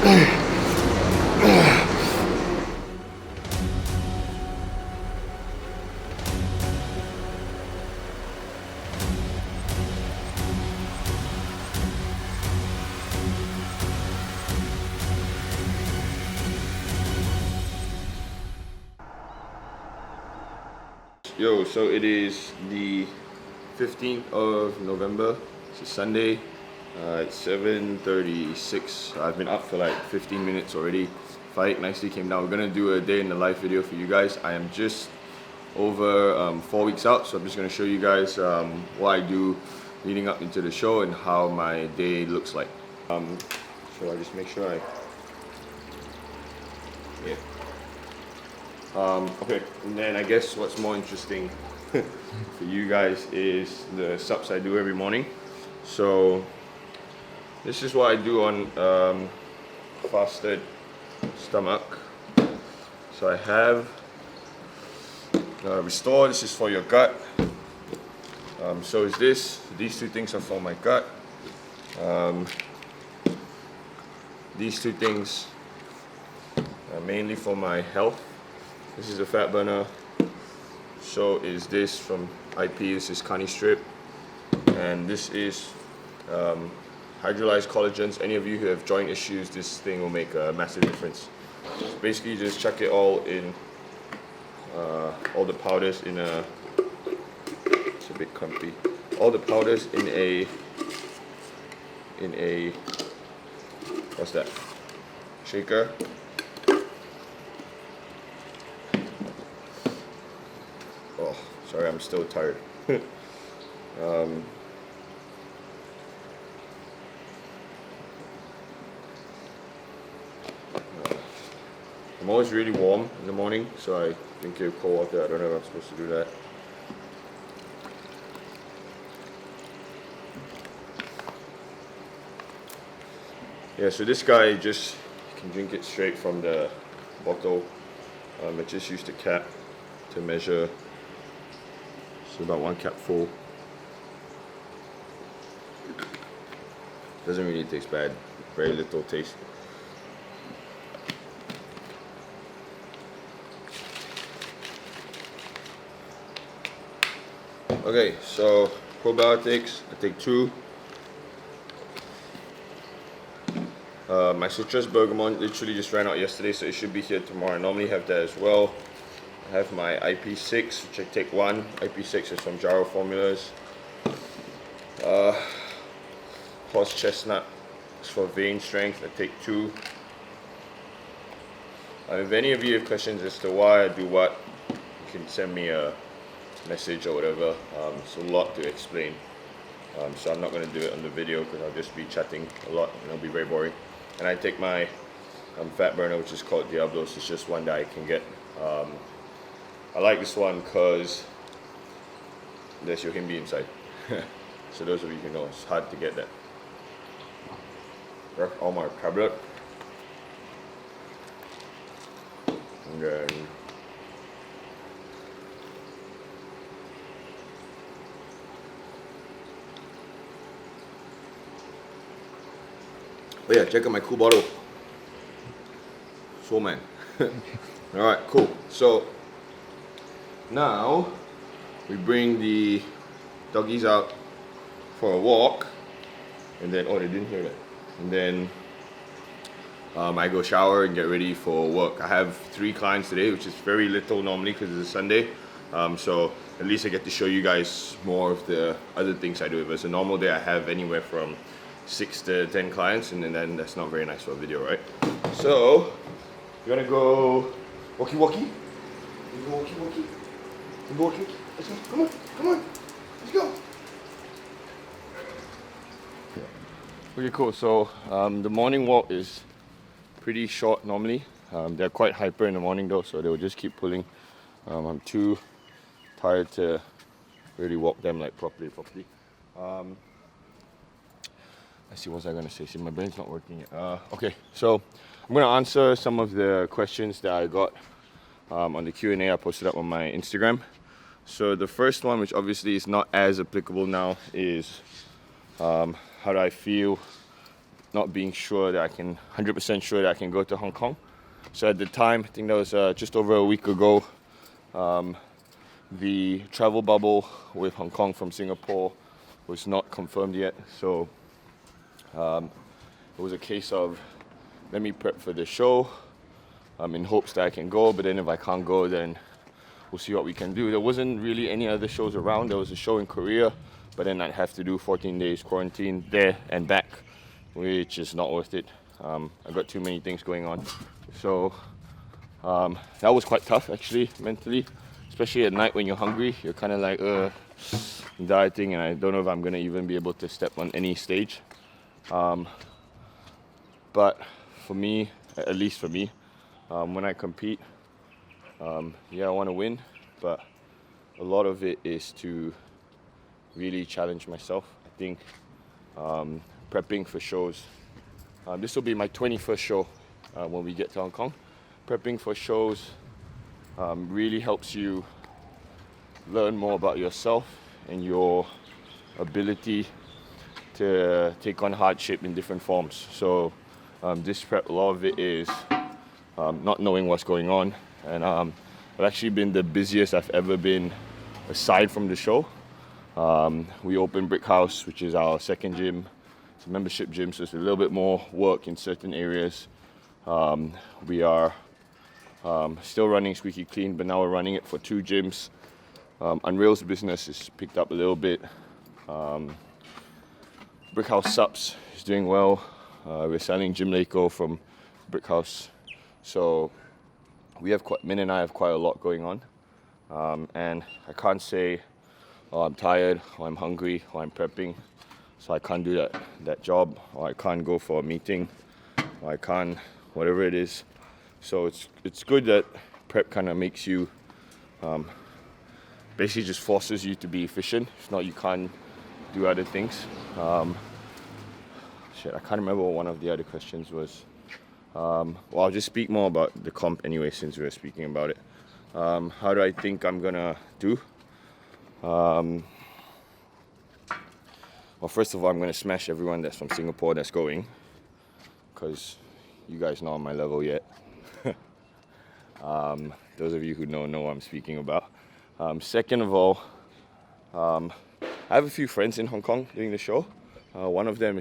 Yo, so it is the 15th of November. It's a Sunday. It's 7:36. I've been up for like 15 minutes already. Fight nicely came down. We're gonna do a day in the life video for you guys. I am just over 4 weeks out, so I'm just gonna show you guys what I do leading up into the show and how my day looks like. So I just make sure yeah. Okay, and then I guess what's more interesting for you guys is the subs I do every morning. So this is what I do on fasted stomach. So I have Restore. This is for your gut. So is this. These two things are for my gut. These two things are mainly for my health. This is a fat burner. So is this from IP. This is Carni Strip, and this is hydrolyzed collagens. Any of you who have joint issues, this thing will make a massive difference. So basically, you just chuck it all in, all the powders in a. It's a bit clumpy. All the powders in a. What's that? Shaker. Oh, sorry, I'm still tired. I'm always really warm in the morning, so I drink it cold water. I don't know if I'm supposed to do that. Yeah, so this guy just, you can drink it straight from the bottle. I just used a cap to measure. So about 1 cap full. Doesn't really taste bad. Very little taste. Okay, so probiotics, I take 2. My citrus bergamot literally just ran out yesterday, so it should be here tomorrow. I normally have that as well. I have my IP6, which I take 1. IP6 is from Jaro Formulas. Horse chestnut is for vein strength. I take 2. If any of you have questions as to why I do what, you can send me a message or whatever. It's a lot to explain. So I'm not going to do it on the video because I'll just be chatting a lot and it'll be very boring. And I take my fat burner, which is called Diablos. It's just one that I can get. I like this one because there's your himbi inside. So those of you who know, it's hard to get that. All my tablet. And then oh yeah, check out my cool bottle. Soul Man. Alright, cool. So now we bring the doggies out for a walk, and then oh, they didn't hear that. And then I go shower and get ready for work. I have 3 clients today, which is very little normally because it's a Sunday. So at least I get to show you guys more of the other things I do. If it's a normal day, I have anywhere from 6 to 10 clients, and then that's not very nice for a video, right? So you're gonna go walkie walkie. You go walkie walkie. You go walkie walkie. Let's go. Come on, come on. Let's go. Okay, cool. So the morning walk is pretty short normally. They're quite hyper in the morning though, so they'll just keep pulling. I'm too tired to really walk them like properly. Let's see, what was I going to say? See, my brain's not working yet. Okay, so I'm going to answer some of the questions that I got on the Q&A I posted up on my Instagram. So the first one, which obviously is not as applicable now, is how do I feel not being sure that I can 100% sure that I can go to Hong Kong. So at the time, I think that was just over a week ago, the travel bubble with Hong Kong from Singapore was not confirmed yet. So it was a case of, let me prep for the show in hopes that I can go, but then if I can't go, then we'll see what we can do. There wasn't really any other shows around. There was a show in Korea, but then I'd have to do 14 days quarantine there and back, which is not worth it. I've got too many things going on. So that was quite tough actually, mentally, especially at night when you're hungry. You're kind of like dieting, and I don't know if I'm going to even be able to step on any stage. But for me, at least for me, when I compete, yeah, I want to win, but a lot of it is to really challenge myself. I think prepping for shows, this will be my 21st show when we get to Hong Kong. Prepping for shows really helps you learn more about yourself and your ability to take on hardship in different forms. So this prep, a lot of it is not knowing what's going on, and I've actually been the busiest I've ever been aside from the show. We opened Brick House, which is our second gym. It's a membership gym, so it's a little bit more work in certain areas. We are still running Squeaky Clean, but now we're running it for 2 gyms. Unreal's business is picked up a little bit. Brick House Subs is doing well. We're selling Gym Leiko from Brick House. So we have Min and I have quite a lot going on. And I can't say, oh, I'm tired, or I'm hungry, or I'm prepping, so I can't do that job, or I can't go for a meeting, or I can't, whatever it is. So it's good that prep kind of makes you, basically just forces you to be efficient. If not, you can't do other things. I can't remember what one of the other questions was. Well, I'll just speak more about the comp anyway, since we're speaking about it. How do I think I'm gonna do? Well, first of all, I'm gonna smash everyone that's from Singapore that's going, because you guys know my level yet. Those of you who know what I'm speaking about. Second of all, I have a few friends in Hong Kong doing the show. One of them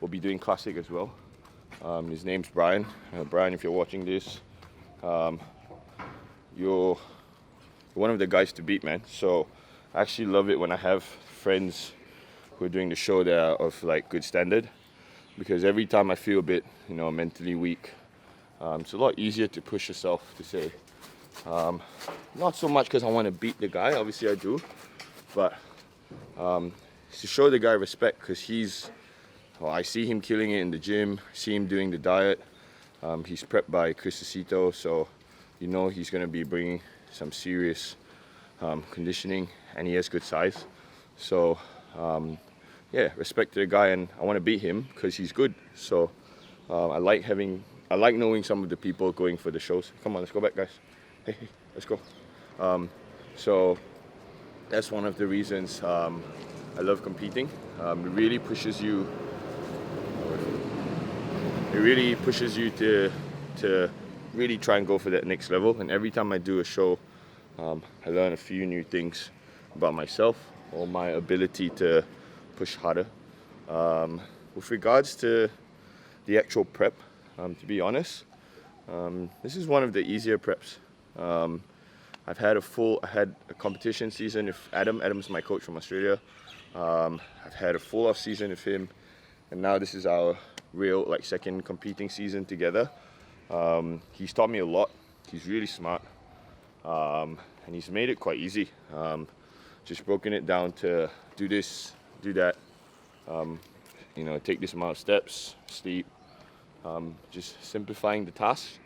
will be doing Classic as well. His name's Brian. Brian, if you're watching this, you're one of the guys to beat, man. So I actually love it when I have friends who are doing the show that are of like good standard, because every time I feel a bit, mentally weak, it's a lot easier to push yourself to say, not so much because I want to beat the guy, obviously I do, but to show the guy respect, because I see him killing it in the gym, see him doing the diet. He's prepped by Chris Acito, so he's going to be bringing some serious conditioning, and he has good size. So yeah, respect to the guy, and I want to beat him because he's good. So I like knowing some of the people going for the shows. Come on, let's go back, guys. Hey, let's go. So that's one of the reasons I love competing. It really pushes you. It really pushes you to really try and go for that next level. And every time I do a show, I learn a few new things about myself or my ability to push harder. With regards to the actual prep, to be honest, this is one of the easier preps. I had a competition season with Adam. Adam's my coach from Australia. I've had a full off season with him, and now this is our real second competing season together. He's taught me a lot. He's really smart, and he's made it quite easy. Just broken it down to do this, do that, take this amount of steps, sleep, just simplifying the task.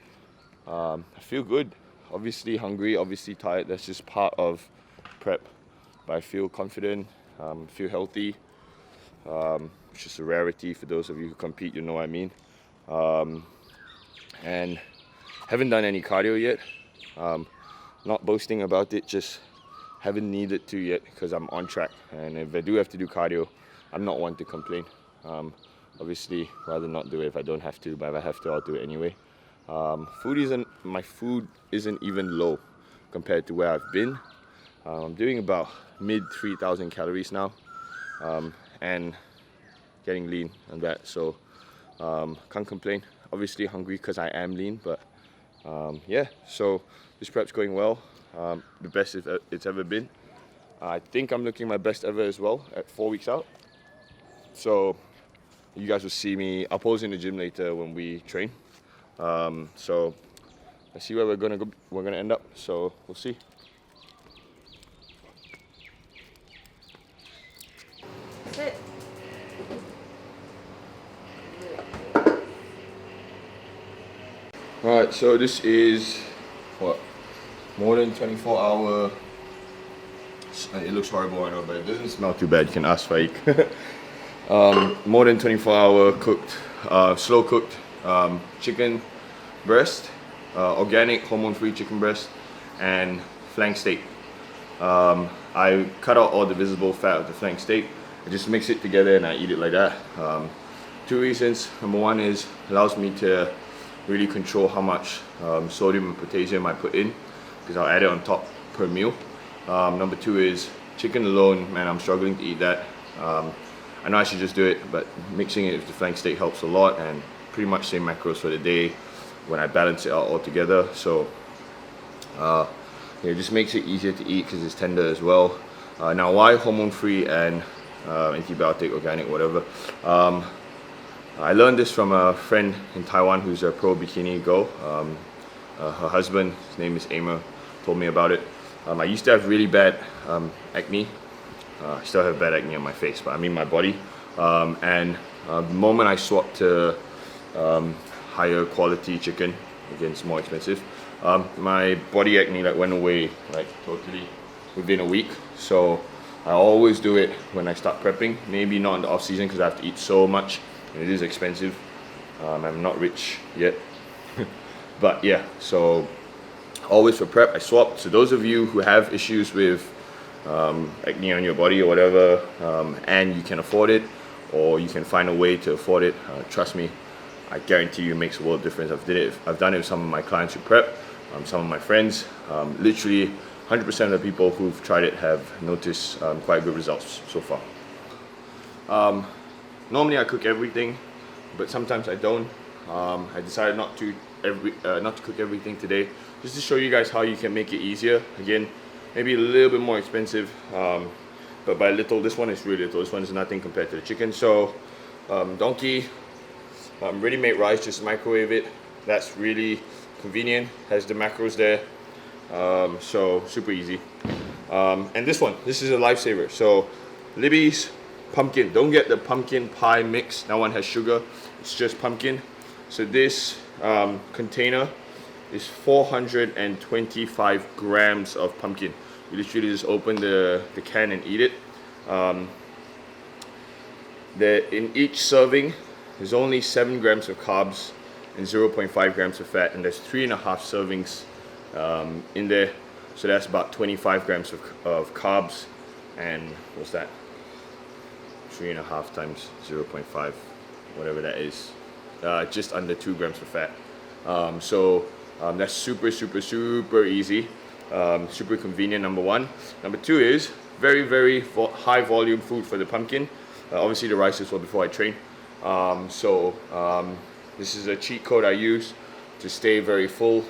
I feel good. Obviously hungry, obviously tired. That's just part of prep. But I feel confident, feel healthy, which is a rarity for those of you who compete, you know what I mean. And haven't done any cardio yet. Not boasting about it, just haven't needed to yet because I'm on track. And if I do have to do cardio, I'm not one to complain. Obviously, rather not do it if I don't have to, but if I have to, I'll do it anyway. My food isn't even low compared to where I've been. I'm doing about mid 3,000 calories now, and getting lean on that, so can't complain. Obviously hungry because I am lean, but yeah, so this prep's going well. The best it's ever been. I think I'm looking my best ever as well at 4 weeks out. So you guys will see me. I'll pose in the gym later when we train. So let's see where we're gonna go. We're gonna end up. So we'll see. Sit. Alright, so this is what? More than 24-hour. It looks horrible, I know, but it doesn't smell too bad. You can ask Faik. More than 24-hour cooked, slow cooked chicken breast, organic hormone-free chicken breast, and flank steak. I cut out all the visible fat of the flank steak. I just mix it together and I eat it like that. Two reasons. Number one is it allows me to really control how much sodium and potassium I put in, because I'll add it on top per meal. Number two is chicken alone, man, I'm struggling to eat that. I know I should just do it, but mixing it with the flank steak helps a lot, and pretty much same macros for the day when I balance it out all together. So it just makes it easier to eat because it's tender as well. Now, why hormone free and antibiotic, organic, whatever? I learned this from a friend in Taiwan who's a pro bikini girl. Her husband, his name is Aimer, told me about it. I used to have really bad acne. I still have bad acne on my face, but I mean my body. And the moment I swapped to higher quality chicken, again it's more expensive, my body acne went away totally within a week. So I always do it when I start prepping. Maybe not in the off season because I have to eat so much and it is expensive. I'm not rich yet, but yeah. So always for prep I swap. So those of you who have issues with acne on your body or whatever, and you can afford it, or you can find a way to afford it, trust me, I guarantee you it makes a world of difference. I've done it with some of my clients who prep, some of my friends. Literally 100% of the people who've tried it have noticed quite good results so far. Normally I cook everything, but sometimes I don't. I decided not to cook everything today, just to show you guys how you can make it easier. Again, maybe a little bit more expensive, but by little. This one is really little. This one is nothing compared to the chicken. So donkey, ready-made rice, just microwave it. That's really convenient, has the macros there, so super easy. And this is a lifesaver. So Libby's pumpkin, don't get the pumpkin pie mix, that one has sugar, it's just pumpkin. So this container is 425 grams of pumpkin. You literally just open the can and eat it. In each serving there's only 7 grams of carbs and 0.5 grams of fat, and there's 3.5 servings in there, so that's about 25 grams of carbs, and what's that, 3.5 times 0.5, whatever that is, just under 2 grams of fat. So that's super easy, super convenient, number one. Number two is very high volume food for the pumpkin. Obviously the rice is for before I train. This is a cheat code I use to stay very full.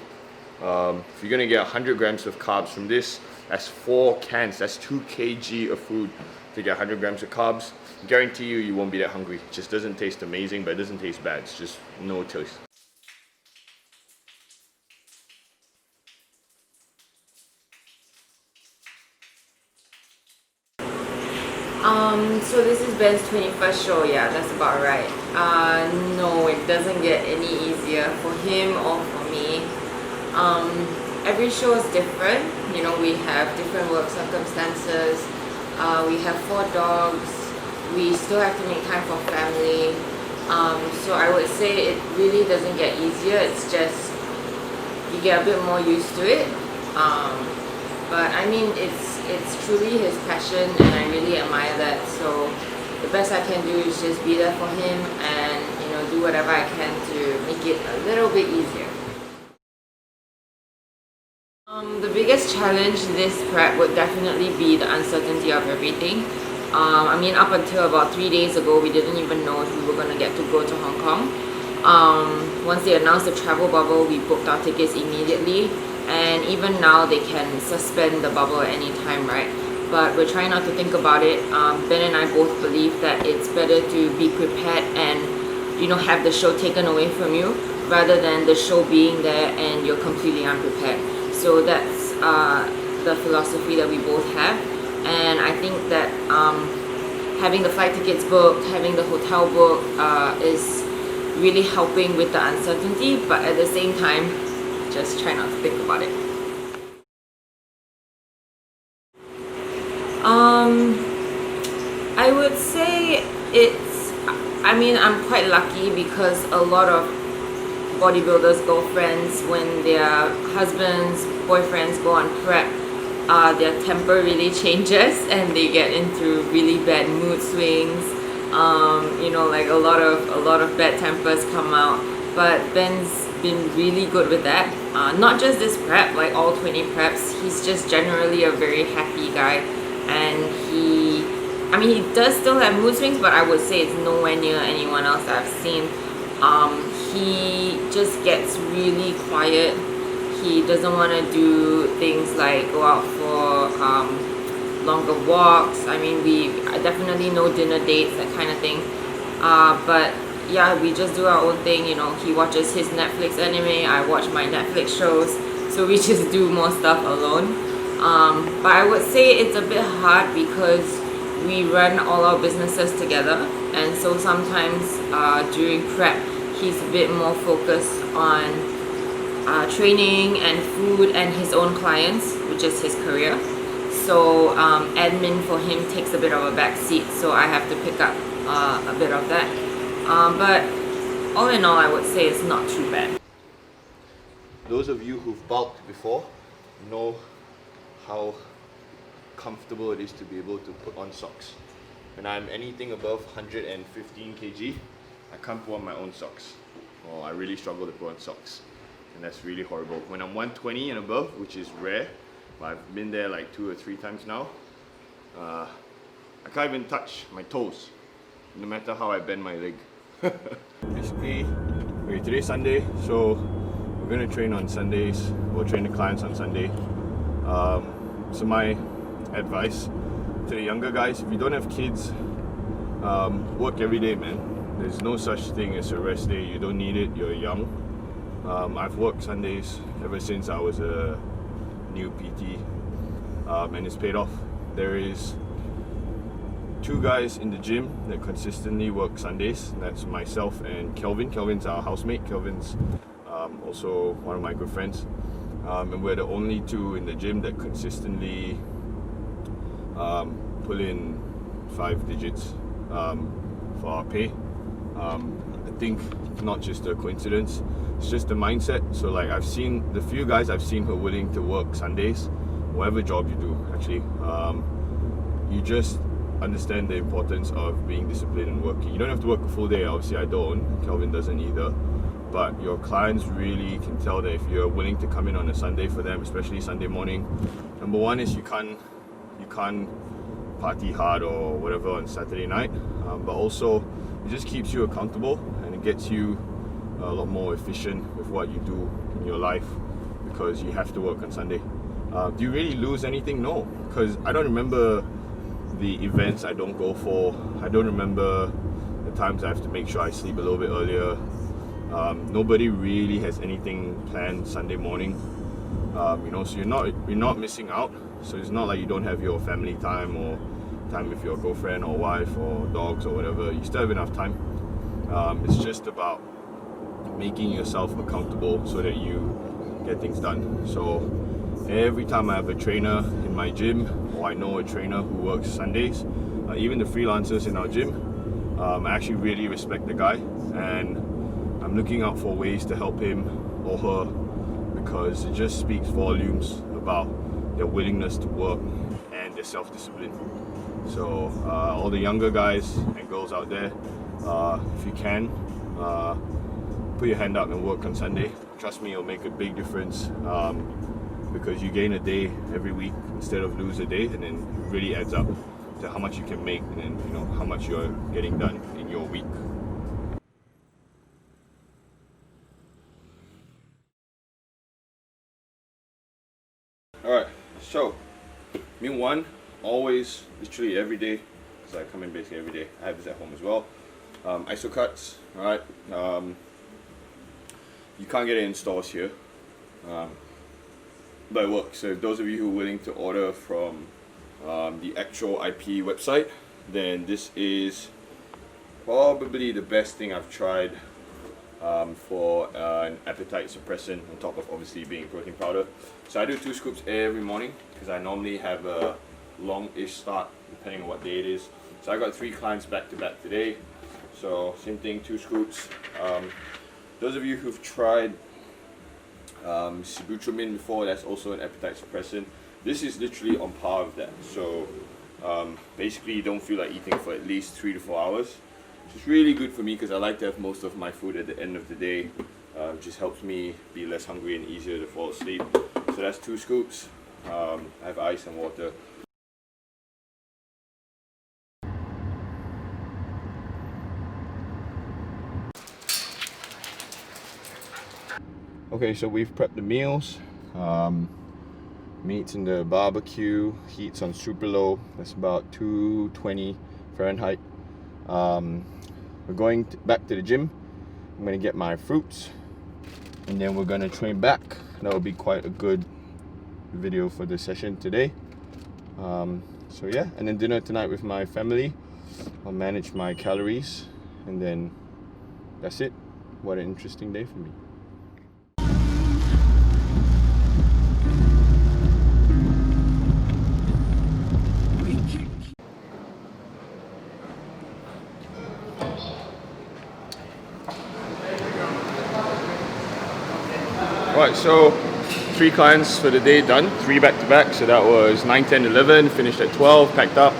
If you're gonna get 100 grams of carbs from this, that's 4 cans, that's 2 kg of food to get 100 grams of carbs. Guarantee you won't be that hungry. It just doesn't taste amazing, but it doesn't taste bad. It's just no taste. So this is Ben's 21st show, yeah, that's about right. No, it doesn't get any easier for him or for me. Every show is different, you know, we have different work circumstances, we have 4 dogs, we still have to make time for family, so I would say it really doesn't get easier, it's just you get a bit more used to it. But I mean, it's truly his passion and I really admire that, so the best I can do is just be there for him and, you know, do whatever I can to make it a little bit easier. The biggest challenge this prep would definitely be the uncertainty of everything. I mean, up until about 3 days ago, we didn't even know if we were going to get to go to Hong Kong. Once they announced the travel bubble, we booked our tickets immediately, and even now they can suspend the bubble at any time, right? But we're trying not to think about it. Ben and I both believe that it's better to be prepared and, you know, have the show taken away from you rather than the show being there and you're completely unprepared. So that's the philosophy that we both have, and I think that having the flight tickets booked, having the hotel booked is really helping with the uncertainty, but at the same time, just try not to think about it. I would say I mean, I'm quite lucky because a lot of bodybuilders' girlfriends, when their husbands, boyfriends go on prep, their temper really changes and they get into really bad mood swings. You know, like a lot of bad tempers come out. But Ben's been really good with that. Not just this prep, like all 20 preps. He's just generally a very happy guy, and he does still have mood swings, but I would say it's nowhere near anyone else that I've seen. He just gets really quiet. He doesn't want to do things like go out for longer walks. I mean, definitely no dinner dates, that kind of thing. But yeah, we just do our own thing. You know, he watches his Netflix anime, I watch my Netflix shows, so we just do more stuff alone. But I would say it's a bit hard because we run all our businesses together, and so sometimes during prep he's a bit more focused on training and food and his own clients, which is his career. So admin for him takes a bit of a back seat, so I have to pick up a bit of that. But all in all, I would say it's not too bad. Those of you who've bulked before know how comfortable it is to be able to put on socks. When I'm anything above 115 kg, I can't put on my own socks. Or I really struggle to put on socks. And that's really horrible. When I'm 120 and above, which is rare, but I've been there like 2 or 3 times now, I can't even touch my toes, no matter how I bend my leg. Basically, today's Sunday, so we're gonna train on Sundays. We'll train the clients on Sunday. So my advice to the younger guys, if you don't have kids, work every day, man. There's no such thing as a rest day. You don't need it, you're young. I've worked Sundays ever since I was a new PT, and it's paid off. There is 2 guys in the gym that consistently work Sundays. That's myself and Kelvin. Kelvin's our housemate. Kelvin's also one of my good friends. And we're the only 2 in the gym that consistently pull in 5 digits for our pay. I think not just a coincidence, it's just the mindset. So like, I've seen the few guys I've seen who are willing to work Sundays, whatever job you do actually, you just understand the importance of being disciplined and working. You don't have to work a full day, obviously I don't, Kelvin doesn't either, but your clients really can tell that if you're willing to come in on a Sunday for them, especially Sunday morning. Number one is you can't party hard or whatever on Saturday night, but also it just keeps you accountable and it gets you a lot more efficient with what you do in your life, because you have to work on Sunday. Do you really lose anything? No, because I don't remember the events I don't go for. I don't remember the times I have to make sure I sleep a little bit earlier. Nobody really has anything planned Sunday morning, you know, so you're not missing out. So it's not like you don't have your family time or time with your girlfriend or wife or dogs or whatever. You still have enough time. It's just about making yourself accountable so that you get things done. So every time I have a trainer in my gym, or I know a trainer who works Sundays, even the freelancers in our gym, I actually really respect the guy, and I'm looking out for ways to help him or her, because it just speaks volumes about their willingness to work and their self-discipline. So all the younger guys and girls out there, if you can, put your hand up and work on Sunday. Trust me, it'll make a big difference, because you gain a day every week instead of lose a day, and then it really adds up to how much you can make, and then you know how much you're getting done in your week. Alright, so meal one, always, literally every day, because I come in basically every day. I have this at home as well. ISO cuts, alright. You can't get it in stores here, but it works. So those of you who are willing to order from the actual IP website, then this is probably the best thing I've tried for an appetite suppressant, on top of obviously being protein powder. So I do 2 scoops every morning because I normally have a long-ish start depending on what day it is. So I got 3 clients back to back today. So same thing, 2 scoops. Those of you who've tried sibutramine before, that's also an appetite suppressant. This is literally on par with that. So basically you don't feel like eating for at least 3 to 4 hours. It's really good for me because I like to have most of my food at the end of the day. It just helps me be less hungry and easier to fall asleep. So that's 2 scoops. I have ice and water. Okay, so we've prepped the meals. Meat's in the barbecue, heat's on super low. That's about 220 Fahrenheit. We're going back to the gym. I'm gonna get my fruits, and then we're gonna train back. That will be quite a good video for the session today. So yeah, and then dinner tonight with my family. I'll manage my calories, and then that's it. What an interesting day for me. Right, so 3 clients for the day done, 3 back to back. So that was 9, 10, 11, finished at 12, packed up,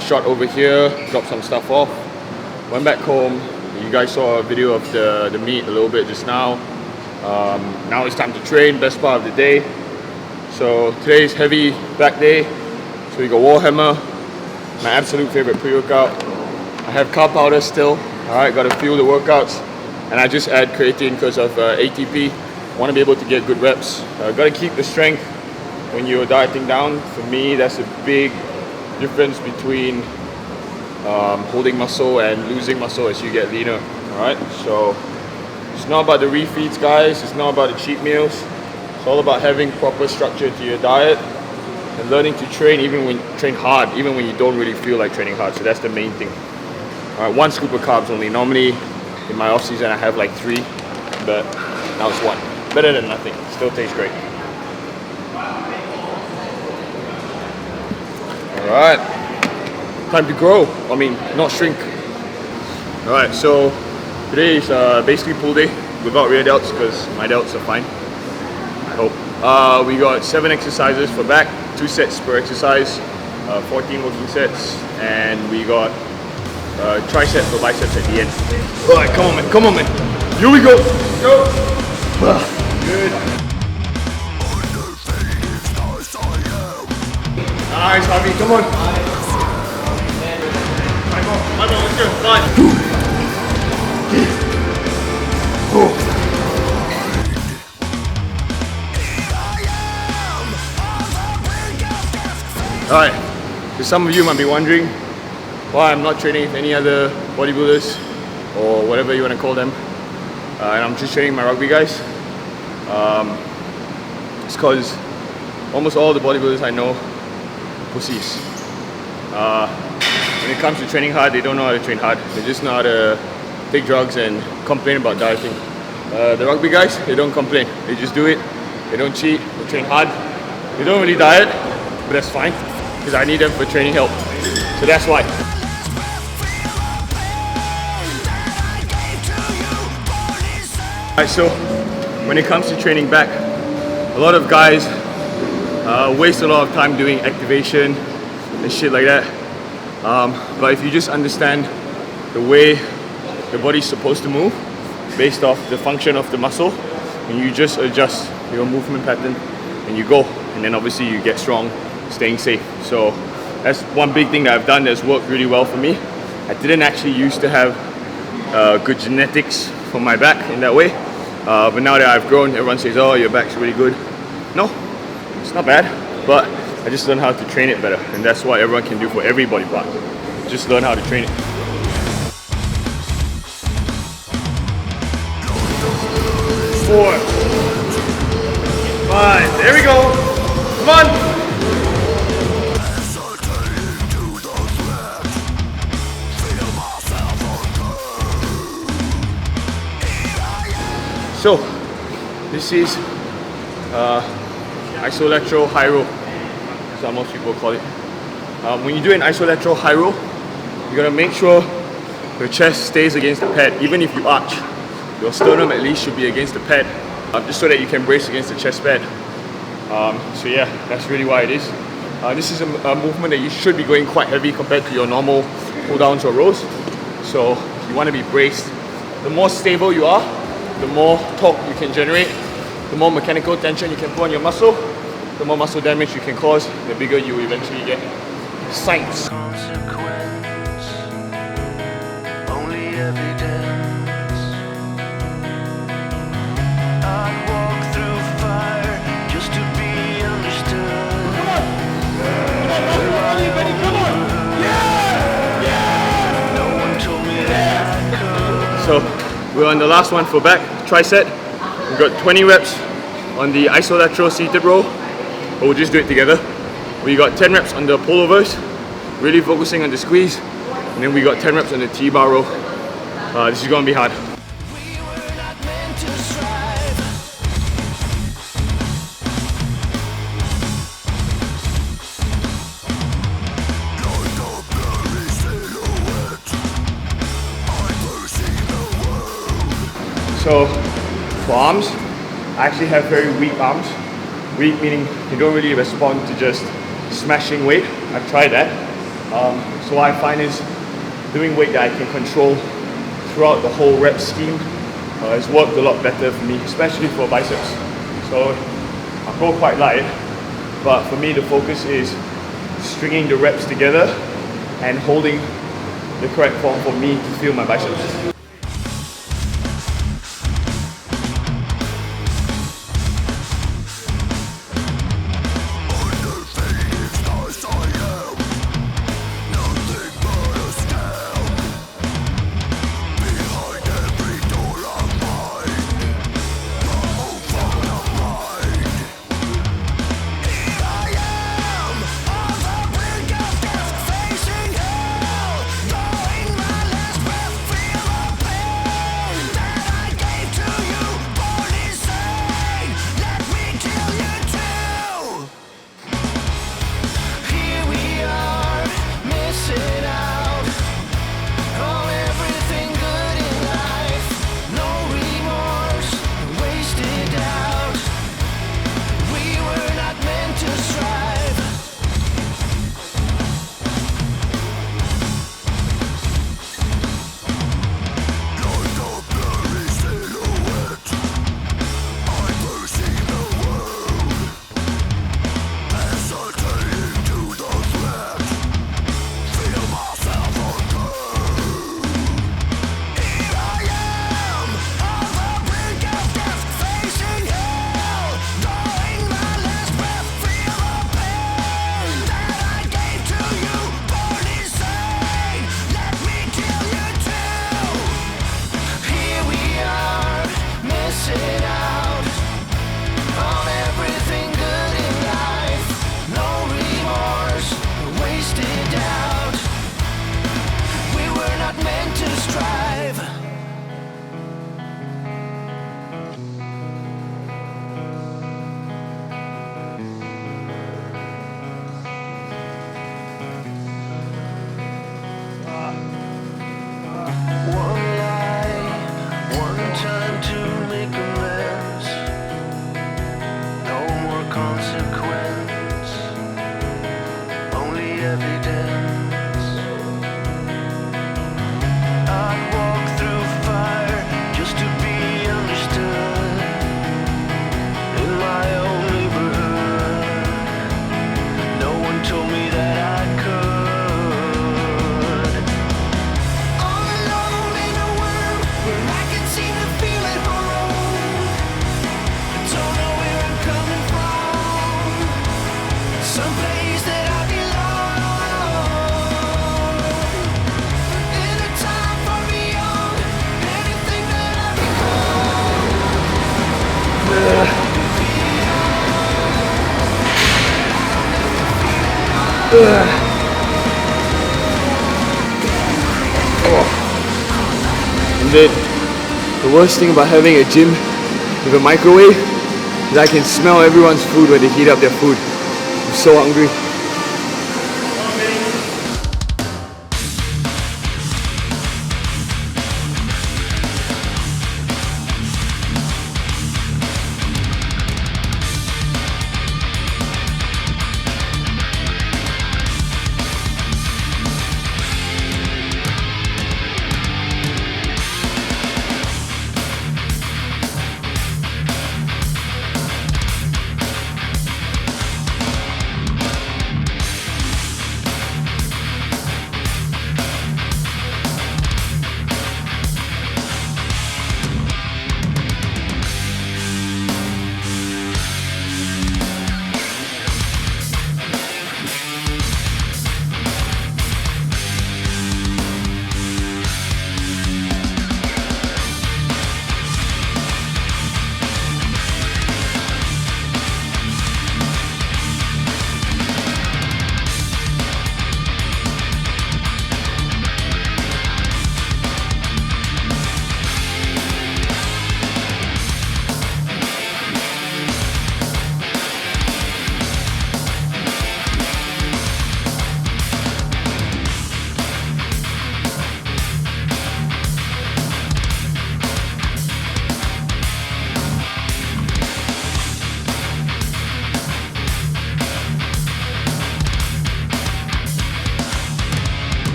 shot over here, dropped some stuff off, went back home. You guys saw a video of the meat a little bit just now. Now it's time to train, best part of the day. So today's heavy back day. So we got Warhammer, my absolute favorite pre-workout. I have carb powder still, alright, got to fuel the workouts. And I just add creatine because of ATP. Want to be able to get good reps. Got to keep the strength when you're dieting down. For me, that's a big difference between holding muscle and losing muscle as you get leaner. Alright, so it's not about the refeeds, guys. It's not about the cheat meals. It's all about having proper structure to your diet and learning to train train hard, even when you don't really feel like training hard. So that's the main thing. Alright, 1 scoop of carbs only. Normally in my off season I have like 3, but now it's 1. Better than nothing. Still tastes great. Alright. Time to grow. I mean, not shrink. Alright, so today is basically pull day without rear delts because my delts are fine. I hope. We got 7 exercises for back, 2 sets per exercise, 14 working sets, and we got tricep for biceps at the end. Alright, come on man, come on man. Here we go. Go. Good. Nice, Harvey, come on. My ball, let's go. 5, 2, 4. Alright, so some of you might be wondering why I'm not training with any other bodybuilders or whatever you want to call them, and I'm just training my rugby guys. It's because almost all the bodybuilders I know, pussies. When it comes to training hard, they don't know how to train hard. They just know how to take drugs and complain about dieting. The rugby guys, they don't complain. They just do it. They don't cheat. They train hard. They don't really diet, but that's fine because I need them for training help. So that's why. Alright, so when it comes to training back, a lot of guys waste a lot of time doing activation, and shit like that. But if you just understand the way the body's supposed to move based off the function of the muscle, and you just adjust your movement pattern and you go, and then obviously you get strong, staying safe. So that's one big thing that I've done that's worked really well for me. I didn't actually used to have good genetics for my back in that way, but now that I've grown, everyone says, oh, your back's really good. No, it's not bad, but I just learned how to train it better, and that's what everyone can do for every body part. Just learn how to train it. 4, 5, there we go. Come on. So, this is isolateral high row. That's how most people call it. When you do an isolateral high row, you gotta make sure your chest stays against the pad. Even if you arch, your sternum at least should be against the pad, just so that you can brace against the chest pad. So yeah, that's really why it is. This is a movement that you should be going quite heavy compared to your normal pull downs or rows. So you want to be braced. The more stable you are, the more torque you can generate, the more mechanical tension you can put on your muscle, the more muscle damage you can cause, the bigger you eventually get. Science. So we're on the last one for back, tricep. We've got 20 reps on the isolateral seated row, but we'll just do it together. We got 10 reps on the pullovers, really focusing on the squeeze, and then we got 10 reps on the T-bar row. This is gonna be hard. So for arms, I actually have very weak arms. Weak meaning you don't really respond to just smashing weight. I've tried that. So what I find is doing weight that I can control throughout the whole rep scheme has worked a lot better for me, especially for biceps. So I'll go quite light, but for me the focus is stringing the reps together and holding the correct form for me to feel my biceps. And then the worst thing about having a gym with a microwave is I can smell everyone's food when they heat up their food. I'm so hungry.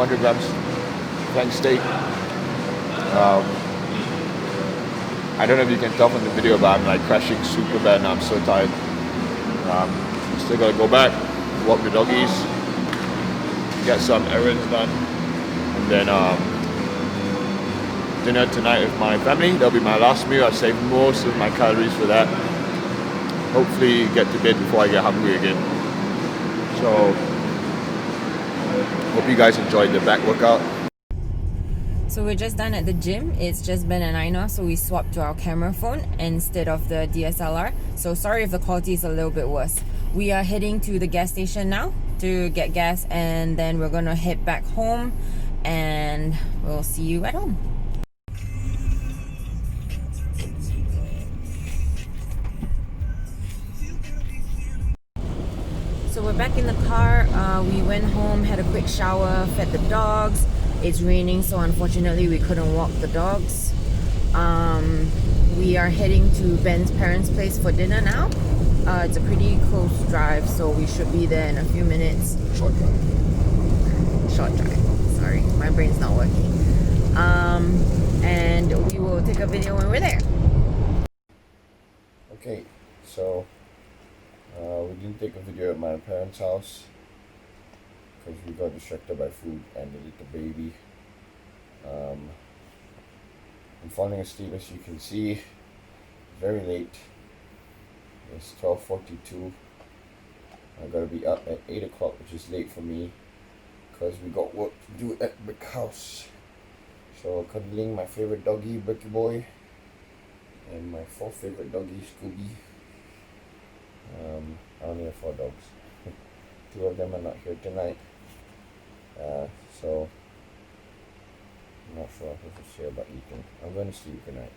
Grams flank steak. I don't know if you can tell from the video, but I'm like crashing super bad now. I'm so tired. Still gotta go back, walk the doggies, get some errands done, and then dinner tonight with my family. That'll be my last meal. I saved most of my calories for that. Hopefully get to bed before I get hungry again. So hope you guys enjoyed the back workout. So we're just done at the gym. It's just Ben and I now, so we swapped to our camera phone instead of the DSLR. So sorry if the quality is a little bit worse. We are heading to the gas station now to get gas, and then we're gonna head back home, and we'll see you at home. So we're back in the car. We went home, had a quick shower, fed the dogs. It's raining, so unfortunately we couldn't walk the dogs. We are heading to Ben's parents' place for dinner now. It's a pretty close drive, so we should be there in a few minutes. Short drive. Short drive. Sorry, my brain's not working. And we will take a video when we're there. Okay, so we didn't take a video at my parents' house because we got distracted by food and the little baby. I'm falling asleep, as you can see. Very late. It's 12:42. I gotta be up at 8 o'clock, which is late for me because we got work to do at Brick House. So cuddling my favorite doggy, Bricky Boy, and my fourth favorite doggy, Scooby. I only have 4 dogs. 2 of them are not here tonight. So I'm not sure what to say about eating. I'm going to sleep tonight.